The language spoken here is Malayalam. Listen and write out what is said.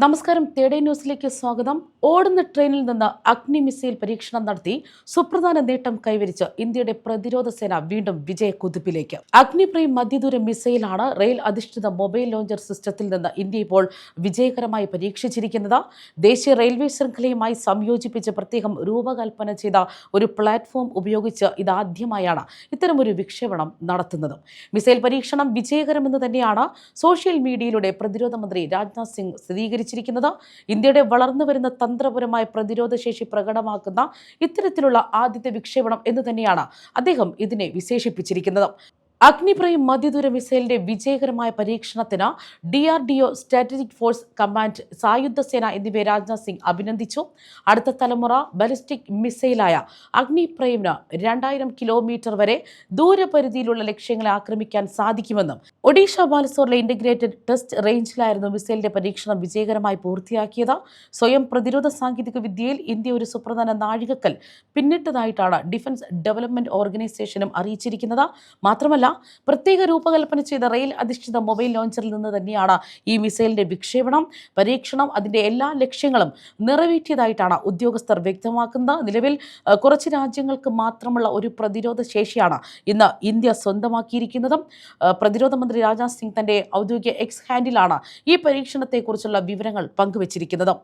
നമസ്കാരം. തേടേ ന്യൂസിലേക്ക് സ്വാഗതം. ഓടുന്ന ട്രെയിനിൽ നിന്ന് അഗ്നി മിസൈൽ പരീക്ഷണം നടത്തി സുപ്രധാന നേട്ടം കൈവരിച്ച് ഇന്ത്യയുടെ പ്രതിരോധ സേന വീണ്ടും വിജയക്കുതിപ്പിലേക്ക്. അഗ്നിപ്രൈം മധ്യദൂര മിസൈലാണ് റെയിൽ അധിഷ്ഠിത മൊബൈൽ ലോഞ്ചർ സിസ്റ്റത്തിൽ നിന്ന് ഇന്ത്യ ഇപ്പോൾ വിജയകരമായി പരീക്ഷിച്ചിരിക്കുന്നത്. ദേശീയ റെയിൽവേ ശൃംഖലയുമായി സംയോജിപ്പിച്ച് പ്രത്യേകം രൂപകൽപ്പന ചെയ്ത ഒരു പ്ലാറ്റ്ഫോം ഉപയോഗിച്ച് ഇതാദ്യമായാണ് ഇത്തരമൊരു വിക്ഷേപണം നടത്തുന്നത്. മിസൈൽ പരീക്ഷണം വിജയകരമെന്ന് തന്നെയാണ് സോഷ്യൽ മീഡിയയിലൂടെ പ്രതിരോധ മന്ത്രി രാജ്നാഥ് സിംഗ് സ്ഥിരീകരിച്ചിരിക്കുന്നത്. ഇന്ത്യയുടെ വളർന്നുവരുന്ന തന്ത്രപരമായ പ്രതിരോധ ശേഷി പ്രകടമാക്കുന്ന ഇത്തരത്തിലുള്ള ആദ്യത്തെ വിക്ഷേപണം എന്ന് തന്നെയാണ് അദ്ദേഹം ഇതിനെ വിശേഷിപ്പിച്ചിരിക്കുന്നത്. അഗ്നിപ്രൈം മധ്യദൂര മിസൈലിന്റെ വിജയകരമായ പരീക്ഷണത്തിന് DRDO, സ്ട്രാറ്റജിക് ഫോഴ്സ് കമാൻഡ്, സായുധ സേന എന്നിവയെ രാജ്നാഥ് സിംഗ് അഭിനന്ദിച്ചു. അടുത്ത തലമുറ ബാലിസ്റ്റിക് മിസൈലായ അഗ്നിപ്രൈമിന് 2000 കിലോമീറ്റർ വരെ ദൂരപരിധിയിലുള്ള ലക്ഷ്യങ്ങളെ ആക്രമിക്കാൻ സാധിക്കുമെന്നും ഒഡീഷ ബാലസോറിലെ ഇന്റഗ്രേറ്റഡ് ടെസ്റ്റ് റേഞ്ചിലായിരുന്നു മിസൈലിന്റെ പരീക്ഷണം വിജയകരമായി പൂർത്തിയാക്കിയത്. സ്വയം പ്രതിരോധ സാങ്കേതിക വിദ്യയിൽ ഇന്ത്യ ഒരു സുപ്രധാന നാഴികക്കൽ പിന്നിട്ടതായിട്ടാണ് ഡിഫൻസ് ഡെവലപ്മെന്റ് ഓർഗനൈസേഷനും അറിയിച്ചിരിക്കുന്നത്. മാത്രമല്ല, പ്രത്യേക രൂപകൽപ്പന ചെയ്ത റെയിൽ അധിഷ്ഠിത മൊബൈൽ ലോഞ്ചറിൽ നിന്ന് തന്നെയാണ് ഈ മിസൈലിന്റെ വിക്ഷേപണം. പരീക്ഷണം അതിന്റെ എല്ലാ ലക്ഷ്യങ്ങളും നിറവേറ്റിയതായിട്ടാണ് ഉദ്യോഗസ്ഥർ വ്യക്തമാക്കുന്നത്. നിലവിൽ കുറച്ച് രാജ്യങ്ങൾക്ക് മാത്രമുള്ള ഒരു പ്രതിരോധ ശേഷിയാണ് ഇന്ന് ഇന്ത്യ സ്വന്തമാക്കിയിരിക്കുന്നതും. പ്രതിരോധ മന്ത്രി രാജ്നാഥ് സിംഗ് തന്റെ ഔദ്യോഗിക എക്സ് ഹാൻഡിലാണ് ഈ പരീക്ഷണത്തെക്കുറിച്ചുള്ള വിവരങ്ങൾ പങ്കുവച്ചിരിക്കുന്നത്.